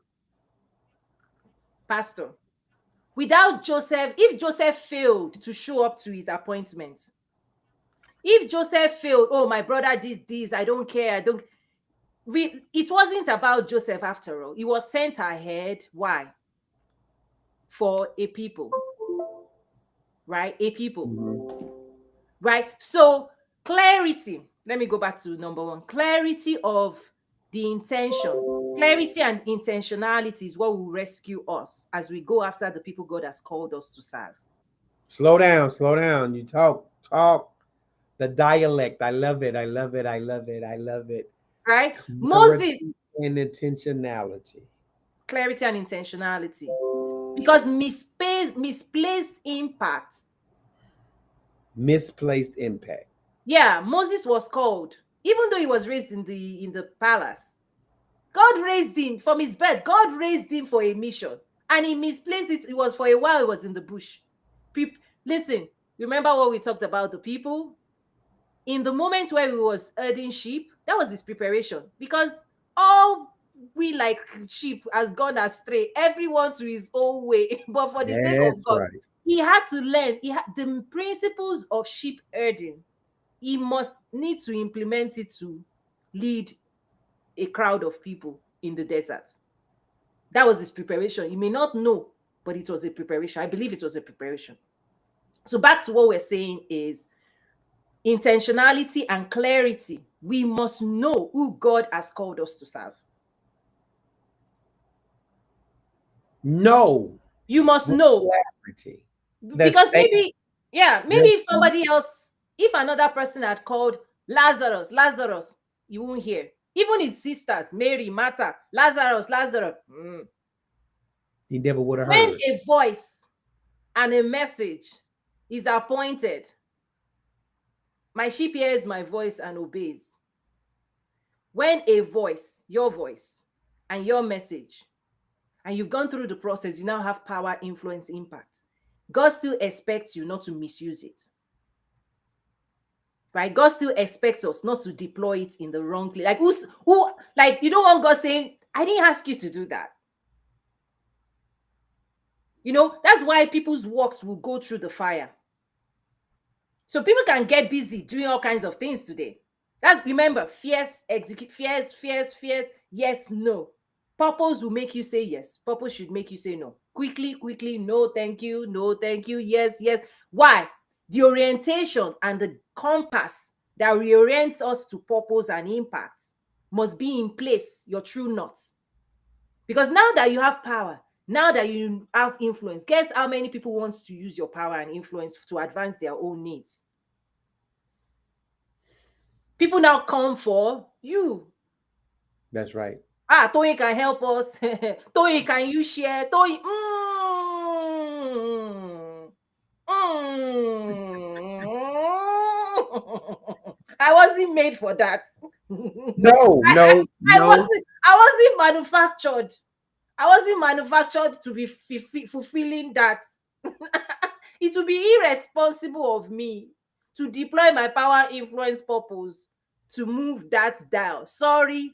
Pastor. Without Joseph, if Joseph failed to show up to his appointment, if Joseph failed, oh, my brother did this, I don't care, it wasn't about Joseph after all. He was sent ahead. Why? For a people, right? A people, Mhm. right? So clarity. Let me go back to number one. Clarity of the intention. Clarity and intentionality is what will rescue us as we go after the people God has called us to serve. Slow down, slow down. You talk. The dialect. I love it. I love it. I love it. I love it. Right? Moses, Clarity and intentionality. clarity and intentionality. Because misplaced impact. Misplaced impact. Yeah, Moses was called. Even though he was raised in the palace, God raised him from his bed. God raised him for a mission, and he misplaced it. It was for a while. He was in the bush. Listen. Remember what we talked about the people in the moment where he was herding sheep. That was his preparation, because all we like sheep has gone astray. Everyone to his own way. But for the sake of That's God, right. he had to learn. He had the principles of sheep herding. He must need to implement it to lead a crowd of people in the desert. That was his preparation. You may not know, but it was a preparation. I believe it was a preparation. So back to what we're saying is intentionality and clarity. We must know who God has called us to serve. No, You must with know, clarity. The because same. maybe, yeah, maybe The if somebody else, if another person had called Lazarus, Lazarus, you won't hear. Even his sisters, Mary, Martha, Lazarus, Lazarus. he never would have When heard. a voice and a message is appointed, my sheep hears my voice and obeys. When a voice, your voice, and your message, and you've gone through the process, you now have power, influence, impact. God still expects you not to misuse it. Right? God still expects us not to deploy it in the wrong place. Like who like you don't want God saying, I didn't ask you to do that. That's why people's works will go through the fire. So people can get busy doing all kinds of things today. That's remember, fierce, execute, fierce, fierce, fierce, yes, no. Purpose will make you say yes. Purpose should make you say no. Quickly, quickly, no, thank you, yes, yes. Why? The orientation and the compass that reorients us to purpose and impact must be in place, your true north. Because now that you have power, now that you have influence, guess how many people want to use your power and influence to advance their own needs? People now come for you. That's right. Toyin can help us. Toyin, can you share? Toyin, I wasn't made for that. No, no, I no. wasn't manufactured. I wasn't manufactured to be fulfilling that. It would be irresponsible of me to deploy my power, influence, purpose to move that dial. Sorry.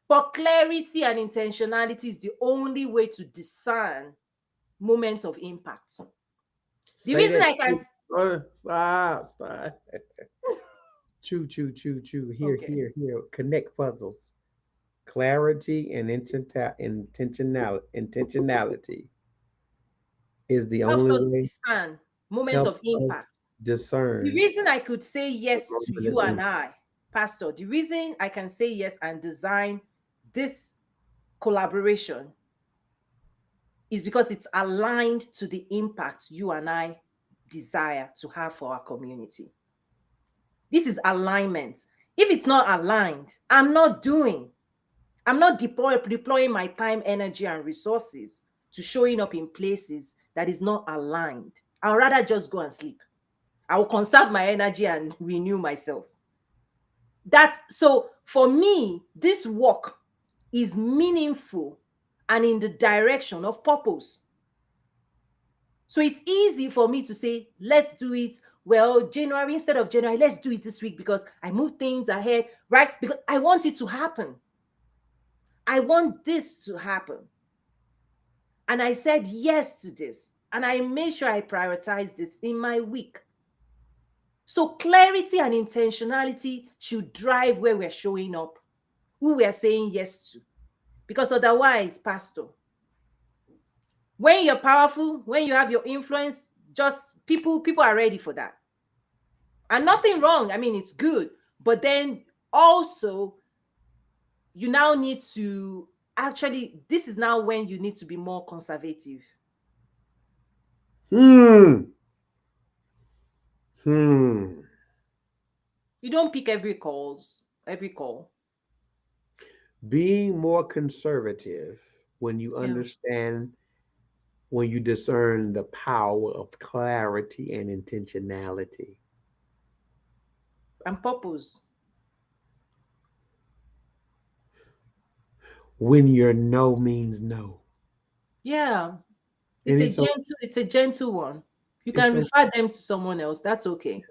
But clarity and intentionality is the only way to discern moments of impact. The Say reason that. I can. Stop, stop. Chew, chew, chew, chew. Here, Okay. here, here. Connect puzzles. Clarity and intentionality is the Helps only us way. discern moments Help of us impact. The discern reason I could say the yes to moment of you and impact. I, Pastor, the reason I can say yes and design this collaboration is because it's aligned to the impact you and I desire to have for our community. This is alignment. If it's not aligned, I'm not deploying my time, energy, and resources to showing up in places that is not aligned. I'll rather just go and sleep. I will conserve my energy and renew myself. That's so for me, this work is meaningful and in the direction of purpose. So it's easy for me to say, let's do it. Well, January instead of January, let's do it this week because I move things ahead, right? Because I want it to happen. I want this to happen. And I said yes to this. And I made sure I prioritized it in my week. So clarity and intentionality should drive where we're showing up, who we're saying yes to. Because otherwise, Pastor, when you're powerful, when you have your influence, just people are ready for that. And nothing wrong. I mean, it's good. But then also, you now need to actually, this is now when you need to be more conservative. Hmm. Hmm. You don't pick every call. Being more conservative when you Yeah. understand, when you discern the power of clarity and intentionality. And purpose. when your no means no. Yeah. And it's okay. It's a gentle one. You can It's okay. refer them to someone else. That's okay.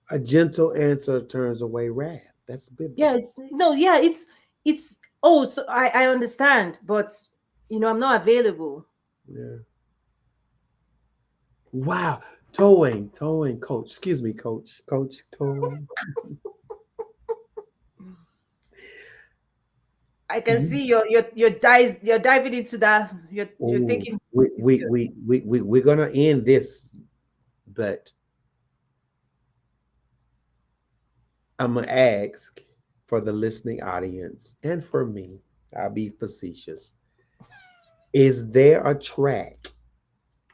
A gentle answer turns away wrath. That's Yeah, biblical. it's no, yeah, it's oh, so I understand, but I'm not available. Yeah. Wow. Towing, coach. Excuse me, coach, towing. I can You, see you're diving into that. You're oh, thinking we, it's we, good. we, we're going to end this, but I'm going to ask for the listening audience and for me, I'll be facetious. Is there a track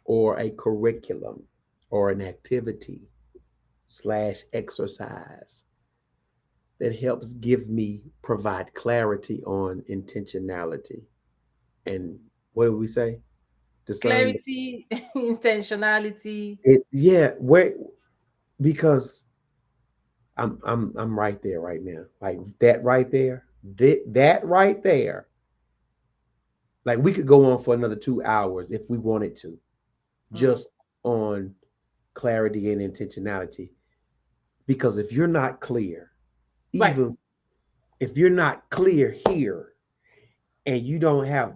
or a curriculum or an activity slash exercise that helps give me provide clarity on intentionality and what do we say discern Clarity, intentionality. it, yeah, where, because I'm right there right now, like that right there, that right there, like we could go on for another 2 hours if we wanted to, Mm, just on clarity and intentionality, because if you're not clear, right. even if you're not clear here and you don't have,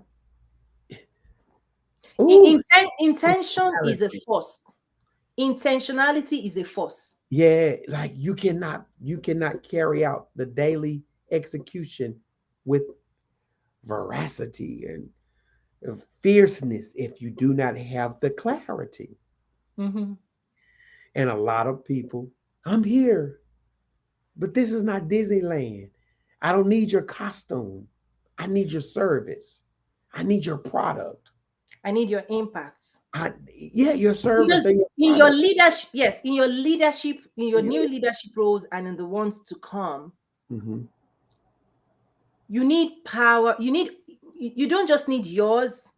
ooh, Intention is a clarity. force. Intentionality is a force. Yeah, like you cannot carry out the daily execution with veracity and fierceness if you do not have the clarity. Hmm. And a lot of people, I'm here, but this is not Disneyland. I don't need your costume. I need your service. I need your product. I need your impact. Yeah, your service Because and your in your product. leadership, yes, in your Yeah. new leadership roles and in the ones to come, Hmm. you need power. You don't just need yours,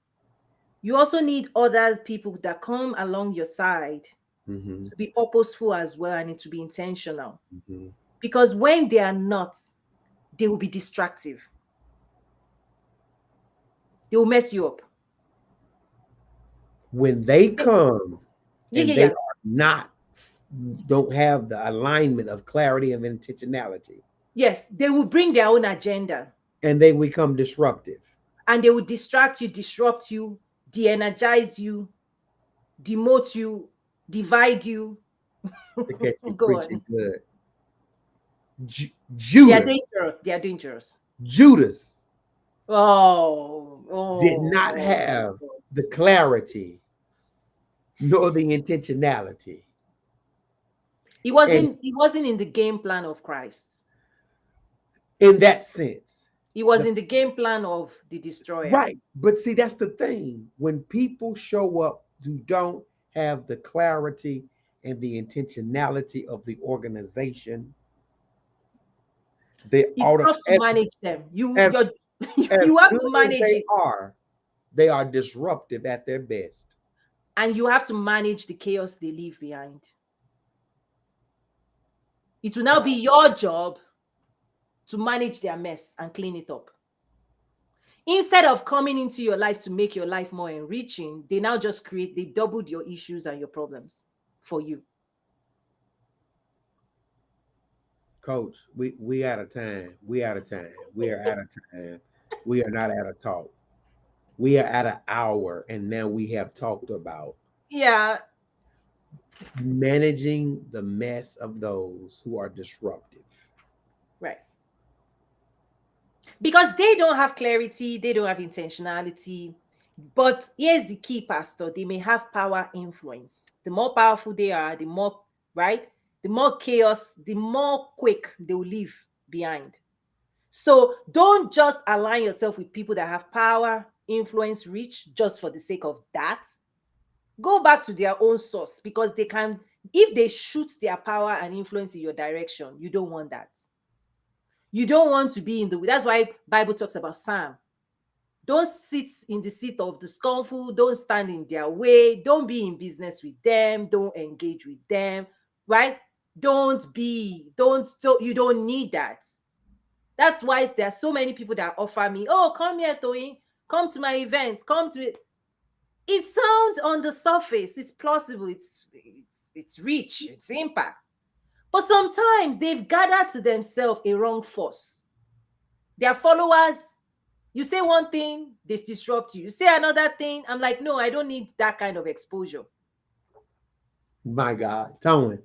you also need other people that come along your side Hmm. to be purposeful as well and to be intentional. Hmm. Because when they are not, they will be distractive. They will mess you up. When they come Yeah, and yeah, they yeah. are not, don't have the alignment of clarity of intentionality, Yes, they will bring their own agenda and they become disruptive. and they will distract you, disrupt you, de-energize you, demote you, divide you. To catch you Go preaching on. good. They are Judas, dangerous. They are dangerous. Judas Oh, did not oh my have God. the clarity nor the intentionality. And He wasn't in the game plan of Christ. in that sense, He was the in the game plan of the destroyer. right. But see, that's the thing. When people show up who don't have the clarity and the intentionality of the organization, they It's auto tough to manage them. as as You have good to as manage they it, are, they are disruptive at their best. and you have to manage the chaos they leave behind. It will now be your job to manage their mess and clean it up. Instead of coming into your life to make your life more enriching, they now just they doubled your issues and your problems for you. Coach, we out of time. We out of time. We are out of time. We are not out of talk. We are at an hour, and now we have talked about Yeah, managing the mess of those who are disruptive. right. Because they don't have clarity, they don't have intentionality. But here's the key, Pastor: they may have power influence. The more powerful they are, the more, right? The more chaos, the more quick they will leave behind. So don't just align yourself with people that have power, influence, reach just for the sake of that. Go back to their own source because they can, if they shoot their power and influence in your direction, you don't want that. You don't want to be in the, that's why Bible talks about Sam. Don't sit in the seat of the scornful, don't stand in their way, don't be in business with them, don't engage with them, right? Don't be, don't, you don't need that. That's why there are so many people that offer me, oh, come here, Toyin, come to my event, come to it. It sounds on the surface, it's plausible, it's rich, it's impact. But sometimes they've gathered to themselves a wrong force. Their followers, you say one thing, they disrupt you. You say another thing, I'm like, no, I don't need that kind of exposure. My God, Towing.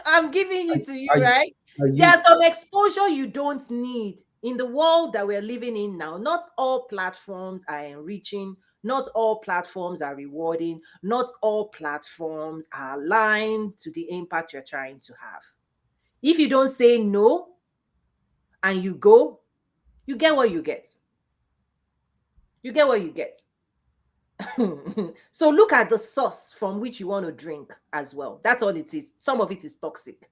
I'm giving Are, it to you, are you? right? Are There's you? some exposure you don't need in the world that we're living in now. Not all platforms are enriching, not all platforms are rewarding, not all platforms are aligned to the impact you're trying to have. If you don't say no and you go, you get what you get. You get what you get. So look at the source from which you want to drink as well. That's all it is. Some of it is toxic.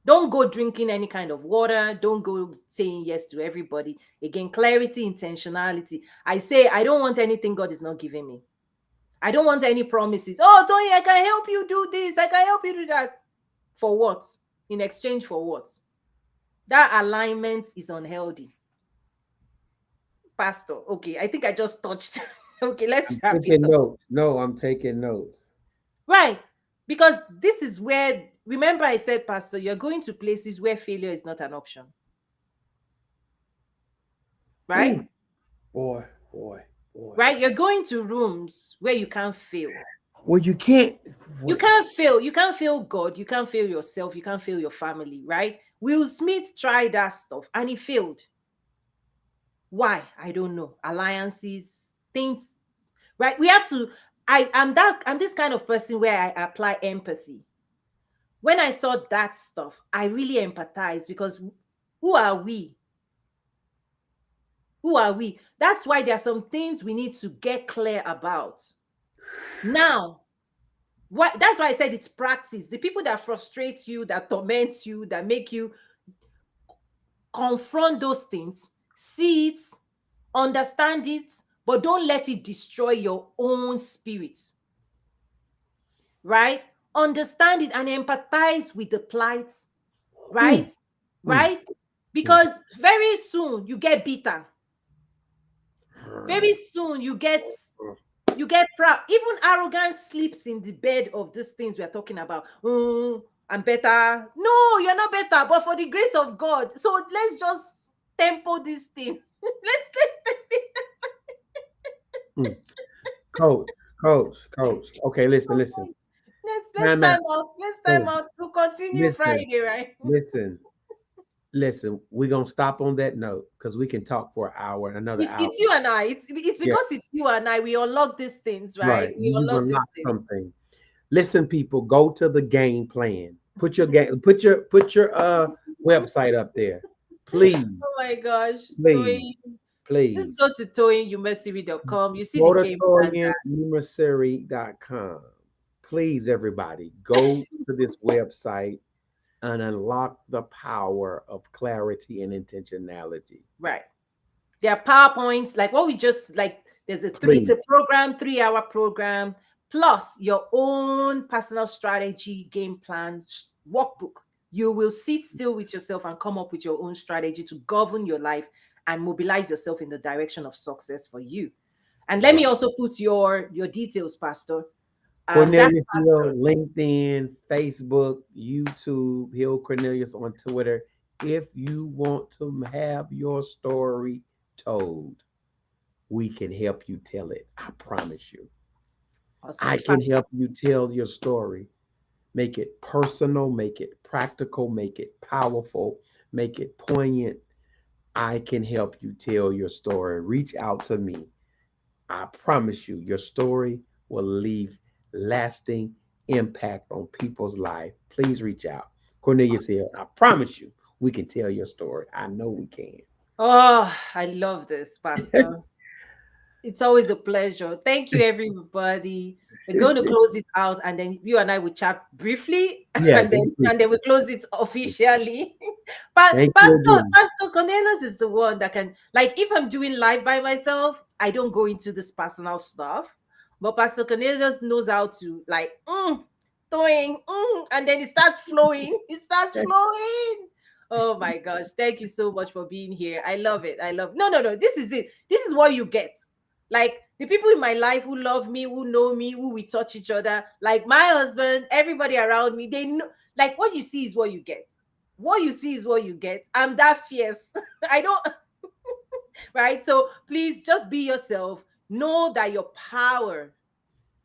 Don't go drinking any kind of water. Don't go saying yes to everybody. Again, clarity, intentionality. I say, I don't want anything God is not giving me. I don't want any promises. Oh, Tony, I can help you do this. I can help you do that. For what? In exchange for what? That alignment is unhealthy. Pastor, okay, I think I just touched. Okay, let's I'm wrap it taking up. notes. No, I'm taking notes. Right. Because this is where, remember, I said, Pastor, you're going to places where failure is not an option. Right? Ooh, boy, boy, boy. Right? You're going to rooms where you can't fail. Well, you can't. You What? can't fail. You can't fail God. You can't fail yourself. You can't fail your family. Right? Will Smith tried that stuff and he failed. Why? I don't know. Alliances, things. Right? We have to. I'm this kind of person where I apply empathy. When I saw that stuff, I really empathize because who are we? Who are we? That's why there are some things we need to get clear about. Now, what that's why I said it's practice. The people that frustrate you, that torment you, that make you confront those things, see it, understand it, but don't let it destroy your own spirit. Right? Understand it and empathize with the plight. Mm, Right? mm, Right? mm. Because very soon you get bitter. Very soon you get proud. Even arrogance sleeps in the bed of these things we are talking about. I'm better. No, you're not better, but for the grace of God. So let's just tempo this thing. let's Mm. Coach, coach. Okay, listen. let's Time out. time out. Let's time Listen, out. We'll continue listen, Friday, right? listen, listen. We're gonna stop on that note because we can talk for an hour, another hour. It's you and I. It's Yeah, because it's you and I. We unlock these things, right. right? We You've unlock these unlocked things. something. Listen, people, go to the game plan. Put your game. Put your website up there, please, Oh my gosh. please, Toyin, just please. go to toyinumersiri.com. You see the game plan. Moratoriumnumeracy.com. Please, everybody, go to this website and unlock the power of clarity and intentionality. Right. There are PowerPoints, like what we just like. It's Please. a program, 3 hour program, plus your own personal strategy, game plan, workbook. You will sit still with yourself and come up with your own strategy to govern your life and mobilize yourself in the direction of success for you. And let me Right. also put your details, Pastor. That's Cornelius Hill, Pastor. LinkedIn, Facebook, YouTube, Hill Cornelius on Twitter. If you want to have your story told, we can help you tell it. I promise you. I Awesome, can Pastor. help you tell your story. Make it personal, make it practical, make it powerful, make it poignant. I can help you tell your story. Reach out to me. I promise you, your story will leave lasting impact on people's life. Please reach out. Cornelius here. I promise you, we can tell your story. I know we can. Oh, I love this, Pastor. It's always a pleasure. Thank you, everybody. We're going to close it out, and then you and I will chat briefly, Yeah, and then just and then we close it officially. But thank you Pastor again. Pastor Cornelius is the one that can, like, if I'm doing live by myself, I don't go into this personal stuff. But Pastor Cornelius knows how to, like, doing, and then it starts flowing. It starts flowing. Oh my gosh. Thank you so much for being here. I love it. I love No, no, no. This is it. This is what you get. Like the people in my life who love me, who know me, who we touch each other, like my husband, everybody around me, they know, like what you see is what you get. What you see is what you get. I'm that fierce. I don't, right? So please just be yourself. Know that your power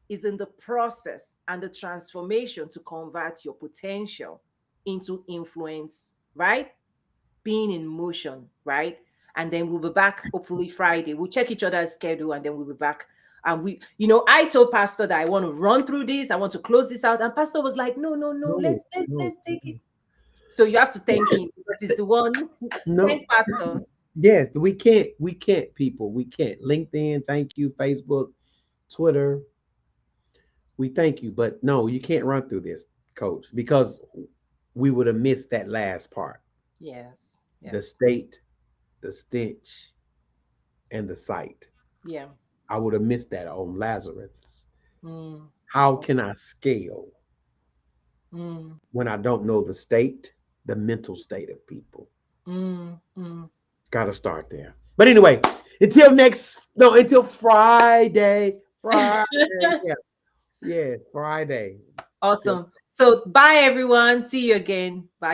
is in the process and the transformation to convert your potential into influence, right? Being in motion, right? And then we'll be back hopefully Friday. We'll check each other's schedule and then we'll be back. And I told Pastor that I want to run through this, I want to close this out. And Pastor was like, no, no, no, No, no, let's take it. So you have to thank him because he's the one. no. Thank Pastor. Yes, we can't, people. We can't. LinkedIn, thank you. Facebook, Twitter, we thank you. But no, you can't run through this, coach, because we would have missed that last part. Yes, The yes, state, the stench, and the sight. yeah. I would have missed that on Lazarus. Mm, How can awesome. I scale Mm, when I don't know the state, the mental state of people? mm. Got to start there. But anyway, until next, no, until Friday. Friday. Yeah, yes, Friday. Till Awesome. So bye everyone. See you again. Bye.